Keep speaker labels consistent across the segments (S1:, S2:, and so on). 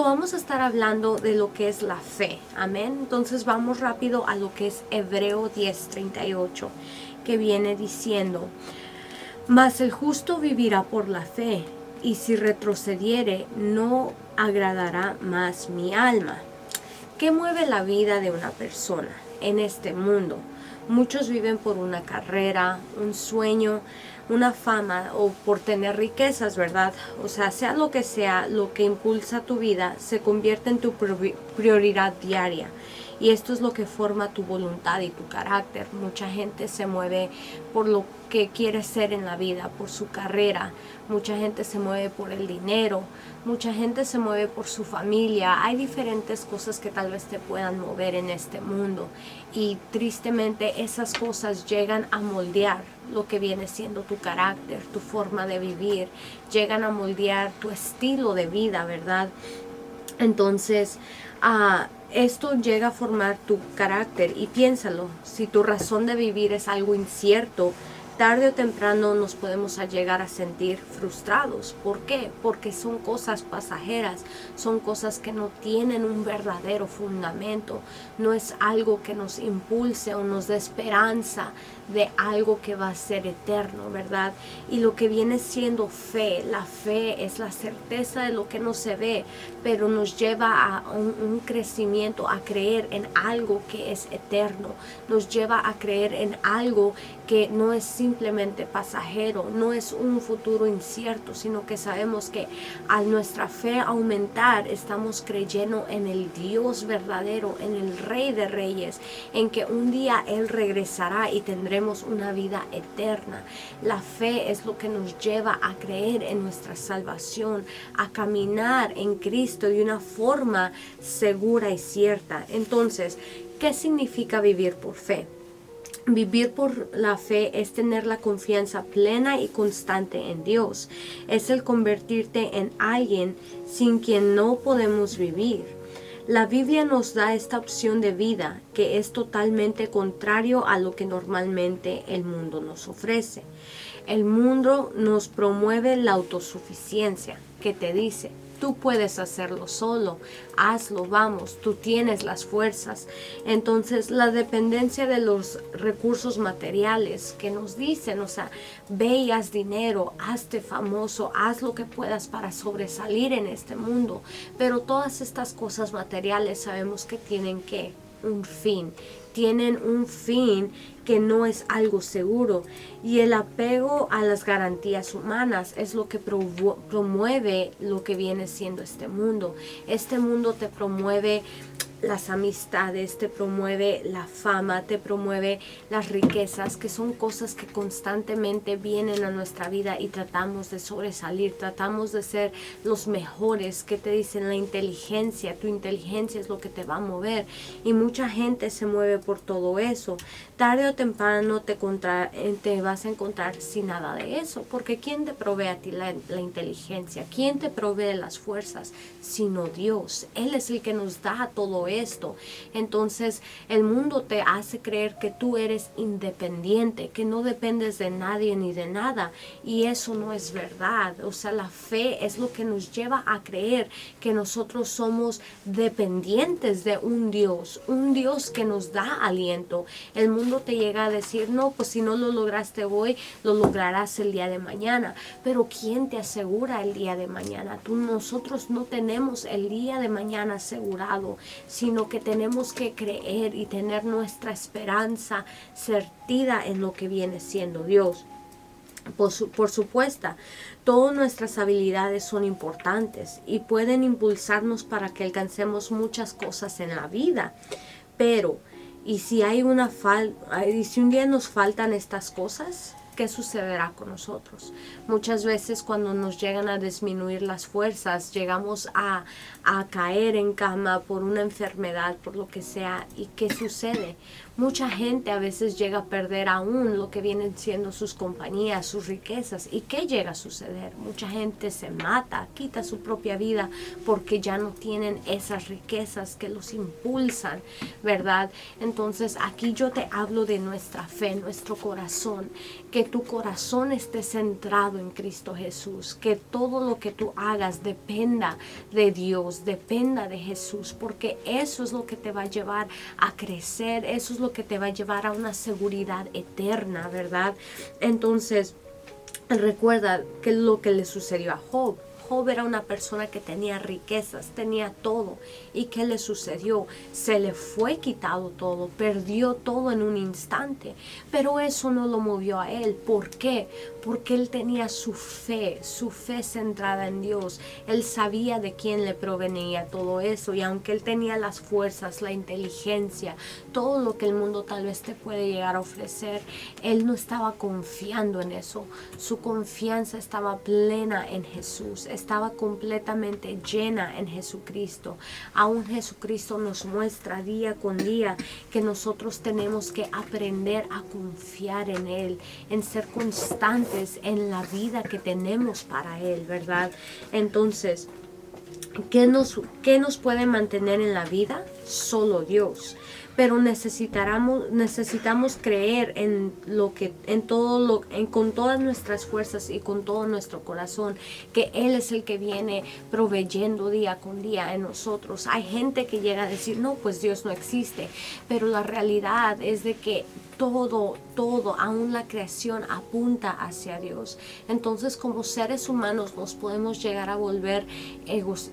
S1: Vamos a estar hablando de lo que es la fe, amén. Entonces vamos rápido a lo que es Hebreo 10:38, que viene diciendo: mas el justo vivirá por la fe, y si retrocediere no agradará más mi alma. ¿Qué mueve la vida de una persona en este mundo? Muchos viven por una carrera, un sueño, una fama o por tener riquezas, ¿verdad? O sea lo que sea, lo que impulsa tu vida se convierte en tu prioridad diaria. Y esto es lo que forma tu voluntad y tu carácter. Mucha gente se mueve por lo que quiere ser en la vida, por su carrera. Mucha gente se mueve por el dinero. Mucha gente se mueve por su familia. Hay diferentes cosas que tal vez te puedan mover en este mundo. Y tristemente esas cosas llegan a moldear lo que viene siendo tu carácter, tu forma de vivir. Llegan a moldear tu estilo de vida, ¿verdad? Entonces, esto llega a formar tu carácter. Y piénsalo, si tu razón de vivir es algo incierto, tarde o temprano nos podemos llegar a sentir frustrados. ¿Por qué? Porque son cosas pasajeras, son cosas que no tienen un verdadero fundamento. No es algo que nos impulse o nos dé esperanza de algo que va a ser eterno, ¿verdad? Y lo que viene siendo fe, la fe es la certeza de lo que no se ve, pero nos lleva a un crecimiento, a creer en algo que es eterno, nos lleva a creer en algo que no es simplemente pasajero, no es un futuro incierto, sino que sabemos que al nuestra fe aumentar, estamos creyendo en el Dios verdadero, en el Rey de Reyes, en que un día Él regresará y tendremos una vida eterna. La fe es lo que nos lleva a creer en nuestra salvación, a caminar en Cristo de una forma segura y cierta. Entonces, ¿qué significa vivir por fe? Vivir por la fe es tener la confianza plena y constante en Dios. Es el convertirte en alguien sin quien no podemos vivir. La Biblia nos da esta opción de vida que es totalmente contrario a lo que normalmente el mundo nos ofrece. El mundo nos promueve la autosuficiencia, que te dice: tú puedes hacerlo solo, hazlo, vamos, tú tienes las fuerzas. Entonces, la dependencia de los recursos materiales que nos dicen, o sea, ve y haz dinero, hazte famoso, haz lo que puedas para sobresalir en este mundo. Pero todas estas cosas materiales sabemos que tienen un fin. Tienen un fin que no es algo seguro, y el apego a las garantías humanas es lo que promueve lo que viene siendo este mundo. Este mundo te promueve las amistades, te promueve la fama, te promueve las riquezas, que son cosas que constantemente vienen a nuestra vida y tratamos de sobresalir, tratamos de ser los mejores. Que te dicen la inteligencia, tu inteligencia es lo que te va a mover, y mucha gente se mueve por todo eso. Tarde o temprano te vas a encontrar sin nada de eso, porque ¿quién te provee a ti la inteligencia? ¿Quién te provee las fuerzas? Sino Dios. Él es el que nos da todo esto. Entonces el mundo te hace creer que tú eres independiente, que no dependes de nadie ni de nada, y eso no es verdad. O sea, la fe es lo que nos lleva a creer que nosotros somos dependientes de un Dios que nos da aliento. El mundo te llega a decir: no, pues si no lo lograste hoy, lo lograrás el día de mañana. Pero ¿quién te asegura el día de mañana? Nosotros no tenemos el día de mañana asegurado, sino que tenemos que creer y tener nuestra esperanza certida en lo que viene siendo Dios. Por supuesto, todas nuestras habilidades son importantes y pueden impulsarnos para que alcancemos muchas cosas en la vida. Pero, ¿y si si un día nos faltan estas cosas? ¿Qué sucederá con nosotros? Muchas veces cuando nos llegan a disminuir las fuerzas, llegamos a caer en cama por una enfermedad, por lo que sea. ¿Y qué sucede? Mucha gente a veces llega a perder aún lo que vienen siendo sus compañías, sus riquezas. ¿Y qué llega a suceder? Mucha gente se mata, quita su propia vida porque ya no tienen esas riquezas que los impulsan, ¿verdad? Entonces aquí yo te hablo de nuestra fe, nuestro corazón, que tu corazón esté centrado en Cristo Jesús, que todo lo que tú hagas dependa de Dios, dependa de Jesús, porque eso es lo que te va a llevar a crecer, eso es lo que te va a llevar a una seguridad eterna, ¿verdad? Entonces, recuerda que lo que le sucedió a Job. Job era una persona que tenía riquezas, tenía todo. ¿Y qué le sucedió? Se le fue quitado todo, perdió todo en un instante. Pero eso no lo movió a él. ¿Por qué? Porque él tenía su fe centrada en Dios. Él sabía de quién le provenía todo eso. Y aunque él tenía las fuerzas, la inteligencia, todo lo que el mundo tal vez te puede llegar a ofrecer, él no estaba confiando en eso. Su confianza estaba plena en Jesús, estaba completamente llena en Jesucristo. Aún Jesucristo nos muestra día con día que nosotros tenemos que aprender a confiar en Él, en ser constantes en la vida que tenemos para Él, ¿verdad? Entonces, ¿qué nos puede mantener en la vida? Solo Dios. Pero necesitamos creer con todas nuestras fuerzas y con todo nuestro corazón, que Él es el que viene proveyendo día con día en nosotros. Hay gente que llega a decir, no, pues Dios no existe, pero la realidad es de que todo, aún la creación apunta hacia Dios. Entonces, como seres humanos nos podemos llegar a volver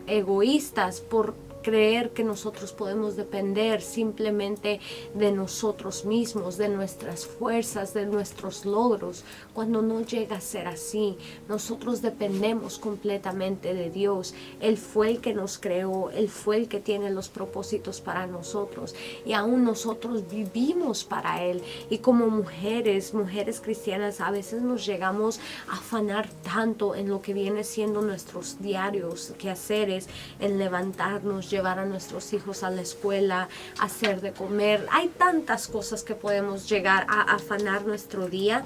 S1: egoístas por creer que nosotros podemos depender simplemente de nosotros mismos, de nuestras fuerzas, de nuestros logros, cuando no llega a ser así. Nosotros dependemos completamente de Dios. Él fue el que nos creó, Él fue el que tiene los propósitos para nosotros, y aún nosotros vivimos para Él. Y como mujeres cristianas, a veces nos llegamos a afanar tanto en lo que viene siendo nuestros diarios quehaceres, en levantarnos, llevar a nuestros hijos a la escuela, hacer de comer. Hay tantas cosas que podemos llegar a afanar nuestro día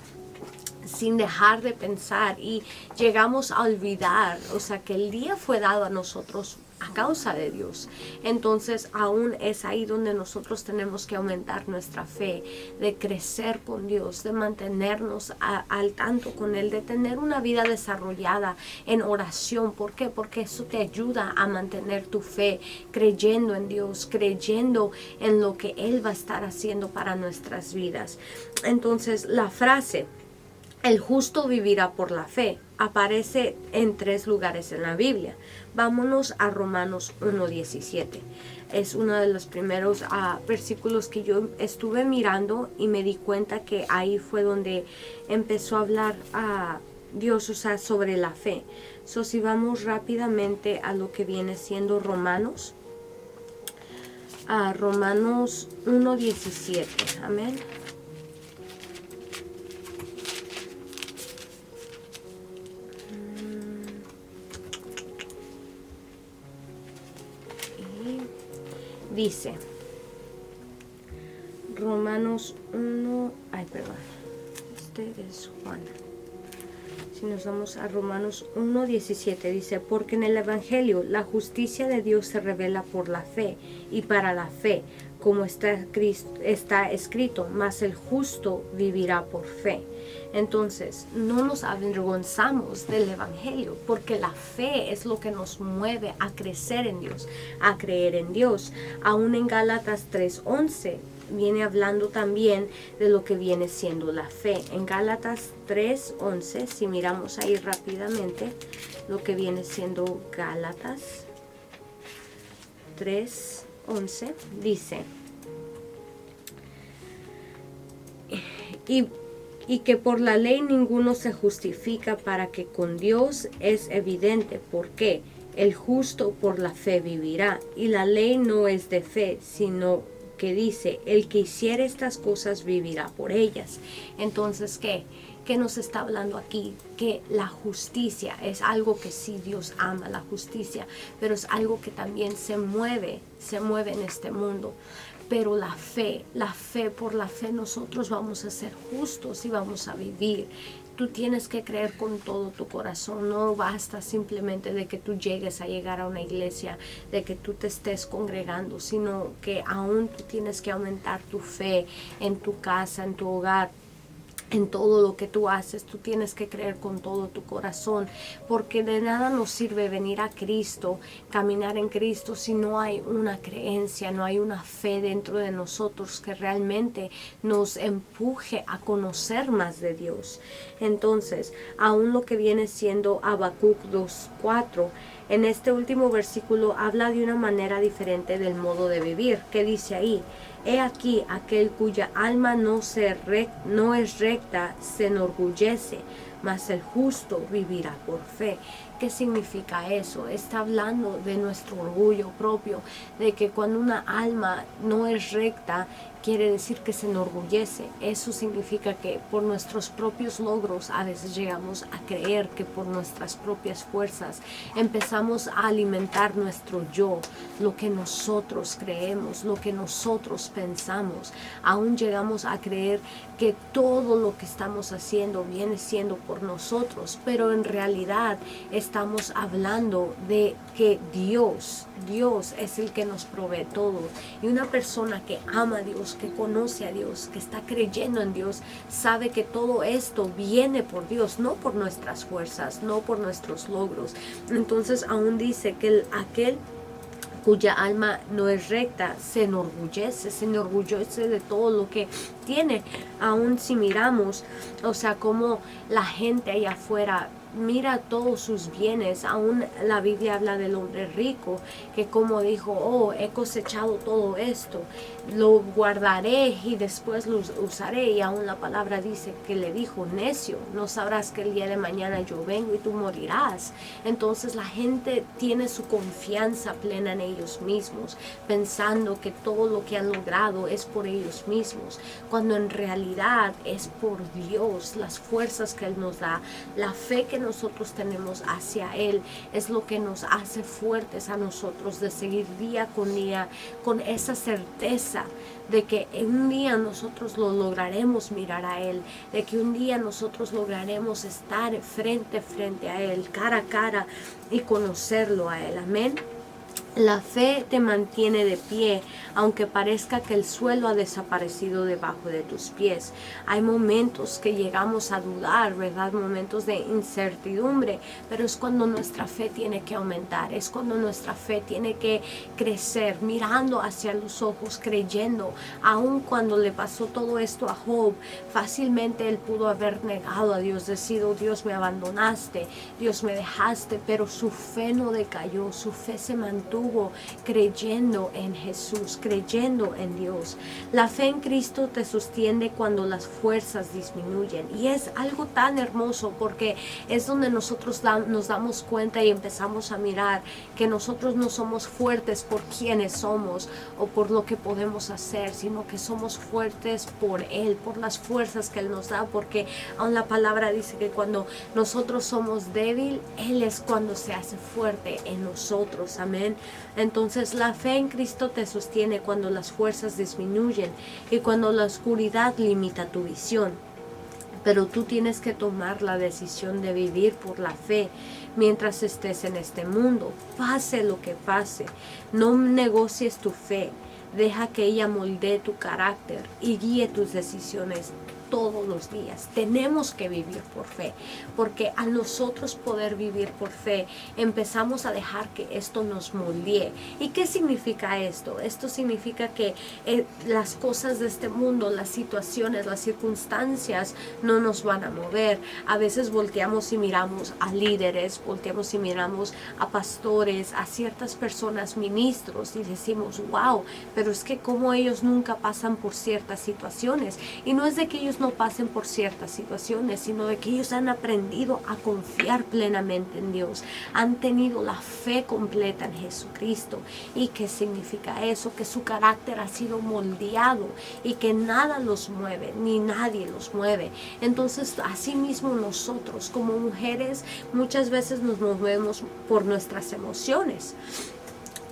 S1: sin dejar de pensar, y llegamos a olvidar, o sea, que el día fue dado a nosotros a causa de Dios. Entonces aún es ahí donde nosotros tenemos que aumentar nuestra fe, de crecer con Dios, de mantenernos al tanto con Él, de tener una vida desarrollada en oración. ¿Por qué? Porque eso te ayuda a mantener tu fe, creyendo en Dios, creyendo en lo que Él va a estar haciendo para nuestras vidas. Entonces, la frase "el justo vivirá por la fe" aparece en 3 lugares en la Biblia. Vámonos a Romanos 1:17. Es uno de los primeros versículos que yo estuve mirando, y me di cuenta que ahí fue donde empezó a hablar a Dios, o sea, sobre la fe. Si vamos rápidamente a lo que viene siendo Romanos 1:17. Amén. Dice Romanos 1, este es Juan. Si nos vamos a Romanos 1:17, dice: porque en el Evangelio la justicia de Dios se revela por la fe, y para la fe, como está escrito, mas el justo vivirá por fe. Entonces, no nos avergonzamos del Evangelio, porque la fe es lo que nos mueve a crecer en Dios, a creer en Dios. Aún en Gálatas 3:11 viene hablando también de lo que viene siendo la fe. En Gálatas 3:11, si miramos ahí rápidamente lo que viene siendo Gálatas 3:11, dice: y que por la ley ninguno se justifica, para que con Dios es evidente. ¿Por qué? El justo por la fe vivirá. Y la ley no es de fe, sino que dice: el que hiciere estas cosas vivirá por ellas. Entonces, ¿qué nos está hablando aquí? Que la justicia es algo que sí Dios ama, la justicia, pero es algo que también se mueve en este mundo. Pero la fe, por la fe nosotros vamos a ser justos y vamos a vivir. Tú tienes que creer con todo tu corazón. No basta simplemente de que tú llegues a llegar a una iglesia, de que tú te estés congregando, sino que aún tú tienes que aumentar tu fe en tu casa, en tu hogar, En todo lo que tú haces, tú tienes que creer con todo tu corazón, porque de nada nos sirve venir a Cristo, caminar en Cristo, si no hay una creencia, no hay una fe dentro de nosotros que realmente nos empuje a conocer más de Dios. Entonces, aún lo que viene siendo Habacuc 2:4, en este último versículo habla de una manera diferente del modo de vivir, que dice ahí: he aquí aquel cuya alma no es recta se enorgullece, mas el justo vivirá por fe. ¿Qué significa eso? Está hablando de nuestro orgullo propio, de que cuando una alma no es recta, quiere decir que se enorgullece. Eso significa que por nuestros propios logros a veces llegamos a creer que por nuestras propias fuerzas empezamos a alimentar nuestro yo, lo que nosotros creemos, lo que nosotros pensamos. Aún llegamos a creer que todo lo que estamos haciendo viene siendo por nosotros, pero en realidad estamos hablando de que Dios es el que nos provee todo. Y una persona que ama a Dios, que conoce a Dios, que está creyendo en Dios, sabe que todo esto viene por Dios, no por nuestras fuerzas, no por nuestros logros. Entonces aún dice que aquel cuya alma no es recta se enorgullece de todo lo que tiene. Aún si miramos, o sea, como la gente allá afuera mira todos sus bienes. Aún la Biblia habla del hombre rico, que como dijo: oh, he cosechado todo esto, lo guardaré y después lo usaré. Y aún la palabra dice que le dijo: necio, no sabrás que el día de mañana yo vengo y tú morirás. Entonces la gente tiene su confianza plena en ellos mismos, pensando que todo lo que han logrado es por ellos mismos, cuando en realidad es por Dios. Las fuerzas que Él nos da, la fe que nosotros tenemos hacia Él, es lo que nos hace fuertes a nosotros de seguir día con día con esa certeza de que un día nosotros lo lograremos mirar a Él, de que un día nosotros lograremos estar frente a Él, cara a cara, y conocerlo a Él. Amén. La fe te mantiene de pie, aunque parezca que el suelo ha desaparecido debajo de tus pies. Hay momentos que llegamos a dudar, ¿verdad? Momentos de incertidumbre, pero es cuando nuestra fe tiene que aumentar, es cuando nuestra fe tiene que crecer, mirando hacia los ojos, creyendo. Aun cuando le pasó todo esto a Job, fácilmente él pudo haber negado a Dios, decir: oh, Dios, me abandonaste, Dios, me dejaste, pero su fe no decayó, su fe se mantuvo creyendo en Jesús, creyendo en Dios. La fe en Cristo te sostiene cuando las fuerzas disminuyen, y es algo tan hermoso, porque es donde nosotros nos damos cuenta y empezamos a mirar que nosotros no somos fuertes por quienes somos o por lo que podemos hacer, sino que somos fuertes por Él, por las fuerzas que Él nos da, porque aún la palabra dice que cuando nosotros somos débiles, Él es cuando se hace fuerte en nosotros. Amén. Entonces la fe en Cristo te sostiene cuando las fuerzas disminuyen y cuando la oscuridad limita tu visión. Pero tú tienes que tomar la decisión de vivir por la fe mientras estés en este mundo, pase lo que pase. No negocies tu fe, deja que ella moldee tu carácter y guíe tus decisiones todos los días. Tenemos que vivir por fe, porque al nosotros poder vivir por fe, empezamos a dejar que esto nos moldee. ¿Y qué significa esto? Esto significa que las cosas de este mundo, las situaciones, las circunstancias no nos van a mover. A veces volteamos y miramos a líderes, volteamos y miramos a pastores, a ciertas personas, ministros, y decimos: wow, pero es que como ellos nunca pasan por ciertas situaciones. Y no es de que ellos no pasen por ciertas situaciones, sino de que ellos han aprendido a confiar plenamente en Dios, han tenido la fe completa en Jesucristo. ¿Y qué significa eso? Que su carácter ha sido moldeado y que nada los mueve, ni nadie los mueve. Entonces, así mismo nosotros como mujeres muchas veces nos movemos por nuestras emociones.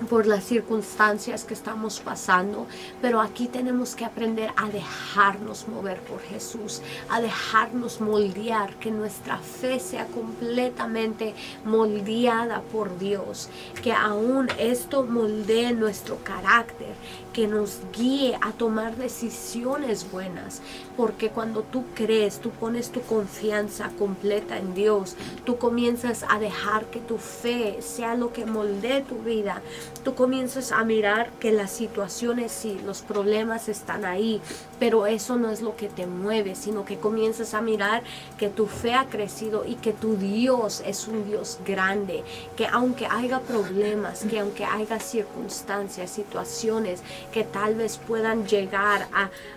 S1: por las circunstancias que estamos pasando, pero aquí tenemos que aprender a dejarnos mover por Jesús, a dejarnos moldear, que nuestra fe sea completamente moldeada por Dios, que aún esto moldee nuestro carácter, que nos guíe a tomar decisiones buenas, porque cuando tú crees, tú pones tu confianza completa en Dios, tú comienzas a dejar que tu fe sea lo que moldee tu vida. Tú comienzas a mirar que las situaciones, sí, los problemas están ahí, pero eso no es lo que te mueve, sino que comienzas a mirar que tu fe ha crecido y que tu Dios es un Dios grande, que aunque haya problemas, que aunque haya circunstancias, situaciones que tal vez puedan llegar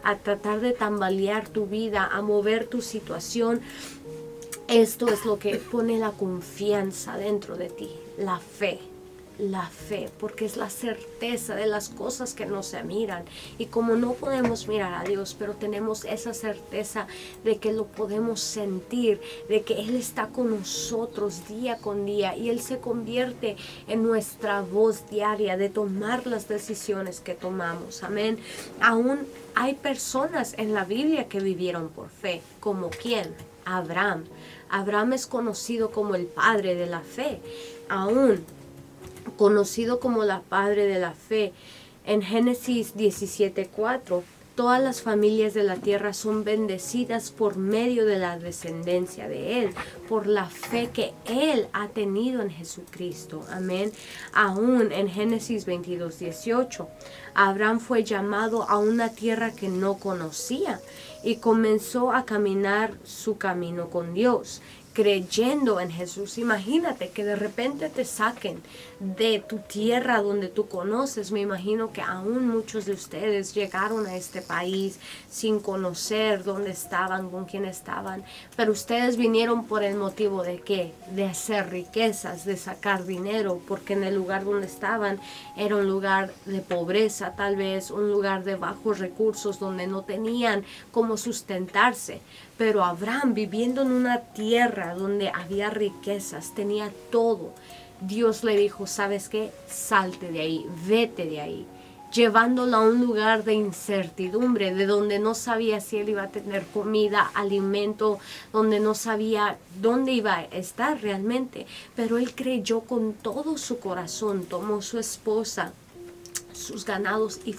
S1: a tratar de tambalear tu vida, a mover tu situación, esto es lo que pone la confianza dentro de ti, la fe. La fe, porque es la certeza de las cosas que no se miran. Y como no podemos mirar a Dios, pero tenemos esa certeza de que lo podemos sentir, de que Él está con nosotros día con día y Él se convierte en nuestra voz diaria de tomar las decisiones que tomamos. Amén. Aún hay personas en la Biblia que vivieron por fe. ¿Como quién? Abraham. Abraham es conocido como el padre de la fe. Aún conocido como la padre de la fe. En Génesis 17:4, todas las familias de la tierra son bendecidas por medio de la descendencia de Él, por la fe que Él ha tenido en Jesucristo. Amén. Aún en Génesis 22:18, Abraham fue llamado a una tierra que no conocía y comenzó a caminar su camino con Dios, creyendo en Jesús. Imagínate que de repente te saquen de tu tierra donde tú conoces. Me imagino que aún muchos de ustedes llegaron a este país sin conocer dónde estaban, con quién estaban, pero ustedes vinieron por el motivo de ¿qué? De hacer riquezas, de sacar dinero, porque en el lugar donde estaban era un lugar de pobreza, tal vez un lugar de bajos recursos donde no tenían cómo sustentarse. Pero Abraham, viviendo en una tierra donde había riquezas, tenía todo, Dios le dijo, ¿sabes qué? Salte de ahí, vete de ahí, llevándolo a un lugar de incertidumbre, de donde no sabía si él iba a tener comida, alimento, donde no sabía dónde iba a estar realmente. Pero él creyó con todo su corazón, tomó su esposa, sus ganados y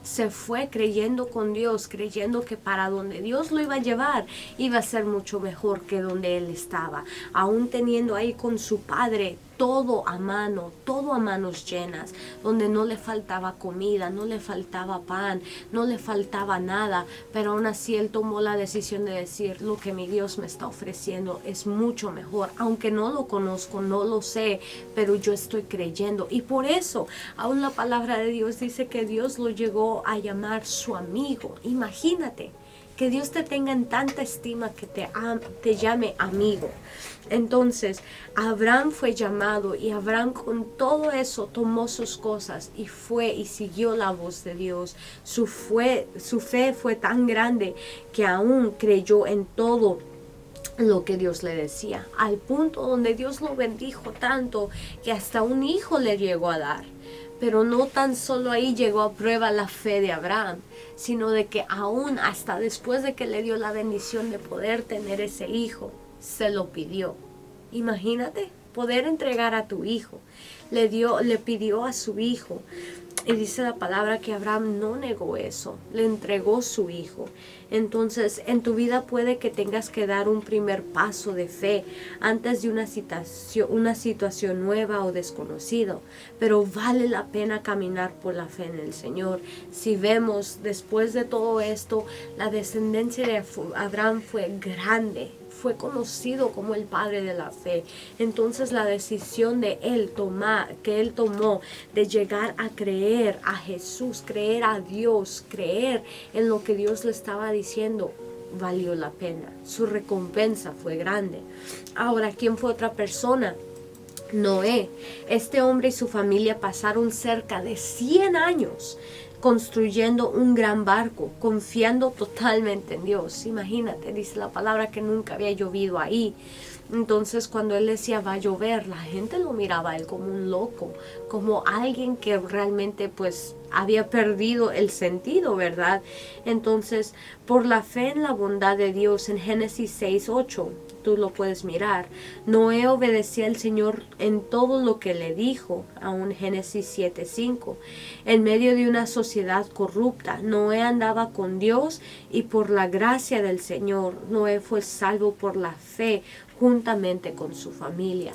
S1: se fue creyendo con Dios, creyendo que para donde Dios lo iba a llevar iba a ser mucho mejor que donde él estaba, aún teniendo ahí con su padre todo a mano, todo a manos llenas, donde no le faltaba comida, no le faltaba pan, no le faltaba nada, pero aún así él tomó la decisión de decir, lo que mi Dios me está ofreciendo es mucho mejor, aunque no lo conozco, no lo sé, pero yo estoy creyendo. Y por eso aún la palabra de Dios dice que Dios lo llegó a llamar su amigo. Imagínate que Dios te tenga en tanta estima que te llame amigo. Entonces Abraham fue llamado y Abraham con todo eso tomó sus cosas y fue y siguió la voz de Dios. Su fe fue tan grande que aún creyó en todo lo que Dios le decía, al punto donde Dios lo bendijo tanto que hasta un hijo le llegó a dar. Pero no tan solo ahí llegó a prueba la fe de Abraham, sino de que aún hasta después de que le dio la bendición de poder tener ese hijo, se lo pidió. Imagínate, poder entregar a tu hijo. Le pidió a su hijo. Y dice la palabra que Abraham no negó eso, le entregó su hijo. Entonces, en tu vida puede que tengas que dar un primer paso de fe antes de una situación nueva o desconocido, pero vale la pena caminar por la fe en el Señor. Si vemos después de todo esto, la descendencia de Abraham fue grande, fue conocido como el padre de la fe. Entonces la decisión que él tomó de llegar a creer a Jesús, creer a Dios, creer en lo que Dios le estaba diciendo, valió la pena. Su recompensa fue grande. Ahora, ¿quién fue otra persona? Noé. Este hombre y su familia pasaron cerca de 100 años construyendo un gran barco, confiando totalmente en Dios. Imagínate, dice la palabra que nunca había llovido ahí. Entonces cuando él decía va a llover, la gente lo miraba a él como un loco, como alguien que realmente pues había perdido el sentido, ¿verdad? Entonces, por la fe en la bondad de Dios, en Génesis 6:8, tú lo puedes mirar. Noé obedecía al Señor en todo lo que le dijo, aún Génesis 7:5. En medio de una sociedad corrupta, Noé andaba con Dios y por la gracia del Señor, Noé fue salvo por la fe juntamente con su familia.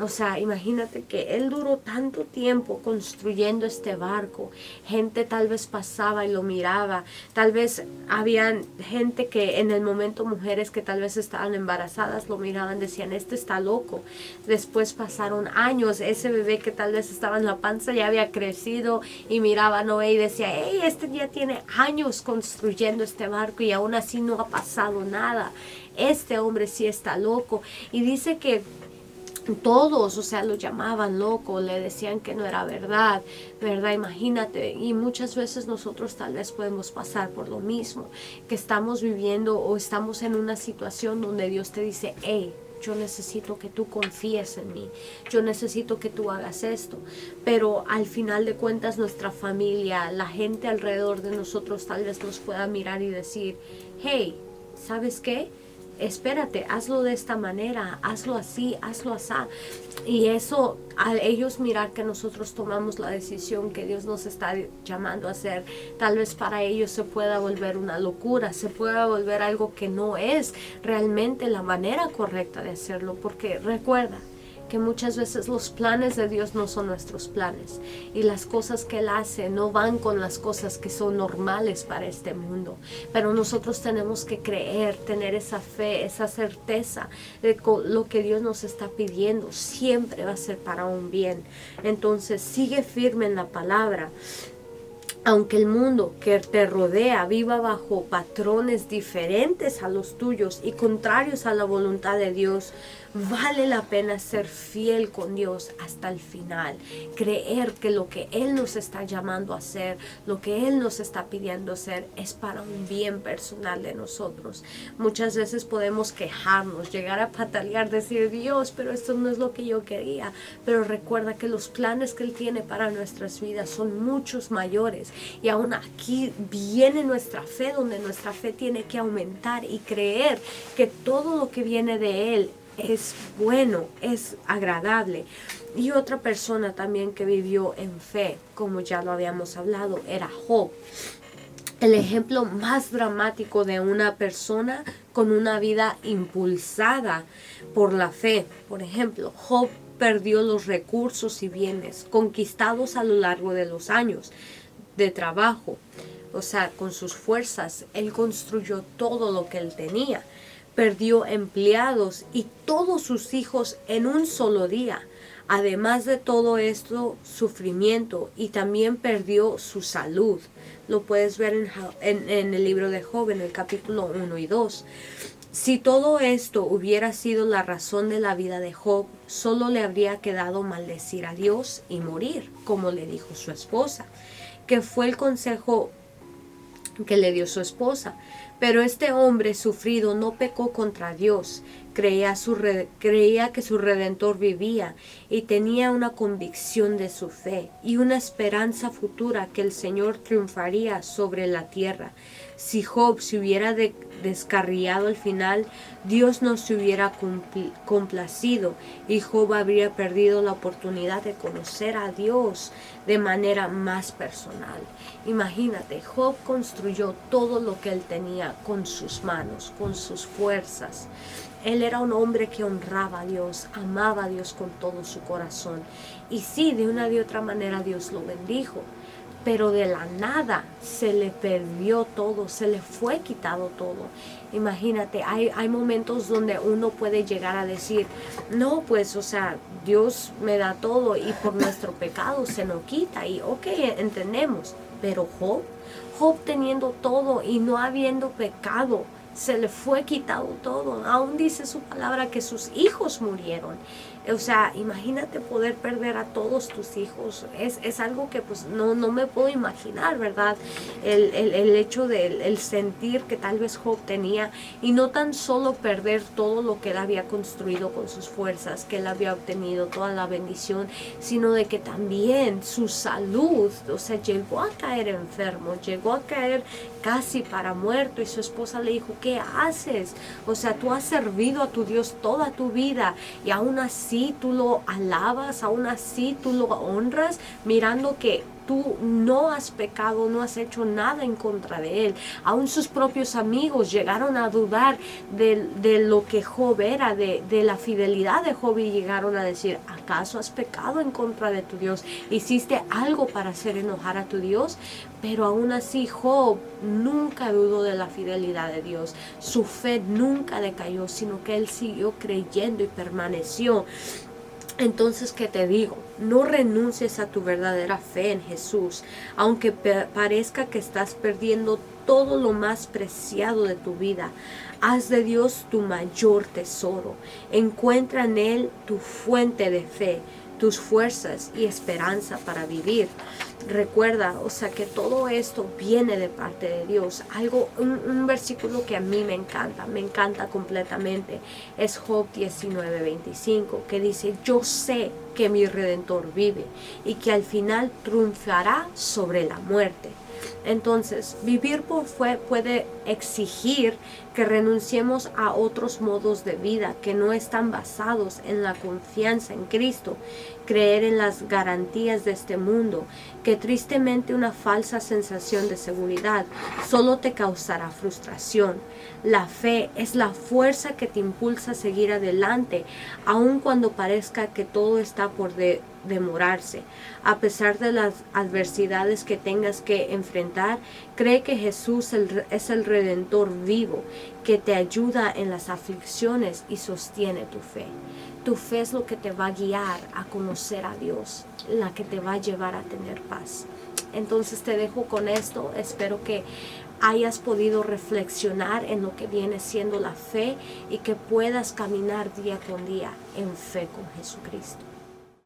S1: O sea, imagínate que él duró tanto tiempo construyendo este barco. Gente tal vez pasaba y lo miraba. Tal vez habían gente que en el momento, mujeres que tal vez estaban embarazadas, lo miraban, decían, este está loco. Después pasaron años, ese bebé que tal vez estaba en la panza ya había crecido y miraba a Noé y decía, hey, este ya tiene años construyendo este barco y aún así no ha pasado nada. Este hombre sí está loco. Y dice que todos, o sea, lo llamaban loco, le decían que no era verdad, ¿verdad? Imagínate, y muchas veces nosotros tal vez podemos pasar por lo mismo, que estamos viviendo o estamos en una situación donde Dios te dice, hey, yo necesito que tú confíes en mí, yo necesito que tú hagas esto, pero al final de cuentas nuestra familia, la gente alrededor de nosotros tal vez nos pueda mirar y decir, hey, ¿sabes qué? Espérate, hazlo de esta manera, hazlo así, hazlo así. Y eso, al ellos mirar que nosotros tomamos la decisión que Dios nos está llamando a hacer, tal vez para ellos se pueda volver una locura, se pueda volver algo que no es realmente la manera correcta de hacerlo, porque recuerda que muchas veces los planes de Dios no son nuestros planes y las cosas que Él hace no van con las cosas que son normales para este mundo, pero nosotros tenemos que creer, tener esa fe, esa certeza de que lo que Dios nos está pidiendo siempre va a ser para un bien. Entonces sigue firme en la palabra. Aunque el mundo que te rodea viva bajo patrones diferentes a los tuyos y contrarios a la voluntad de Dios, vale la pena ser fiel con Dios hasta el final. Creer que lo que Él nos está llamando a hacer, lo que Él nos está pidiendo hacer, es para un bien personal de nosotros. Muchas veces podemos quejarnos, llegar a patalear, decir, Dios, pero esto no es lo que yo quería. Pero recuerda que los planes que Él tiene para nuestras vidas son muchos mayores. Y aún aquí viene nuestra fe, donde nuestra fe tiene que aumentar y creer que todo lo que viene de Él es bueno, es agradable. Y otra persona también que vivió en fe, como ya lo habíamos hablado, era Job. El ejemplo más dramático de una persona con una vida impulsada por la fe. Por ejemplo, Job perdió los recursos y bienes conquistados a lo largo de los años de trabajo. O sea, con sus fuerzas, él construyó todo lo que él tenía. Perdió empleados y todos sus hijos en un solo día. Además de todo esto, sufrimiento, y también perdió su salud. Lo puedes ver en el libro de Job, en el capítulo 1 y 2. Si todo esto hubiera sido la razón de la vida de Job, solo le habría quedado maldecir a Dios y morir, como le dijo su esposa, que fue el consejo que le dio su esposa. Pero este hombre sufrido no pecó contra Dios, creía que su Redentor vivía y tenía una convicción de su fe y una esperanza futura que el Señor triunfaría sobre la tierra. Si Job se hubiera descarriado al final, Dios no se hubiera complacido y Job habría perdido la oportunidad de conocer a Dios de manera más personal. Imagínate, Job construyó todo lo que él tenía con sus manos, con sus fuerzas. Él era un hombre que honraba a Dios, amaba a Dios con todo su corazón. Y sí, de una de otra manera Dios lo bendijo. Pero de la nada se le perdió todo, se le fue quitado todo. Imagínate, hay momentos donde uno puede llegar a decir, no, pues, o sea, Dios me da todo y por nuestro pecado se nos quita. Y ok, entendemos. Pero Job teniendo todo y no habiendo pecado, se le fue quitado todo. Aún dice su palabra que sus hijos murieron. O sea, imagínate poder perder a todos tus hijos. Es algo que pues no me puedo imaginar, ¿verdad? El hecho de el sentir que tal vez Job tenía, y no tan solo perder todo lo que él había construido con sus fuerzas, que él había obtenido, toda la bendición, sino de que también su salud, o sea, llegó a caer enfermo, llegó a caer casi para muerto, y su esposa le dijo, ¿qué haces? O sea, tú has servido a tu Dios toda tu vida y aún así tú lo alabas, aún así tú lo honras, mirando que tú no has pecado, no has hecho nada en contra de él. Aún sus propios amigos llegaron a dudar de lo que Job era, de la fidelidad de Job, y llegaron a decir, ¿acaso has pecado en contra de tu Dios? ¿Hiciste algo para hacer enojar a tu Dios? Pero aún así Job nunca dudó de la fidelidad de Dios. Su fe nunca decayó, sino que él siguió creyendo y permaneció. Entonces, ¿qué te digo? No renuncies a tu verdadera fe en Jesús, aunque parezca que estás perdiendo todo lo más preciado de tu vida. Haz de Dios tu mayor tesoro. Encuentra en Él tu fuente de fe, tus fuerzas y esperanza para vivir. Recuerda, o sea, que todo esto viene de parte de Dios. Un versículo que a mí me encanta completamente, es Job 19:25, que dice, yo sé que mi Redentor vive y que al final triunfará sobre la muerte. Entonces, vivir por fe puede exigir que renunciemos a otros modos de vida que no están basados en la confianza en Cristo, creer en las garantías de este mundo, que tristemente una falsa sensación de seguridad solo te causará frustración. La fe es la fuerza que te impulsa a seguir adelante, aun cuando parezca que todo está por demorarse. A pesar de las adversidades que tengas que enfrentar, cree que Jesús es el Redentor vivo, que te ayuda en las aflicciones y sostiene tu fe. Tu fe es lo que te va a guiar a conocer a Dios, la que te va a llevar a tener paz. Entonces te dejo con esto. Espero que hayas podido reflexionar en lo que viene siendo la fe y que puedas caminar día con día en fe con Jesucristo.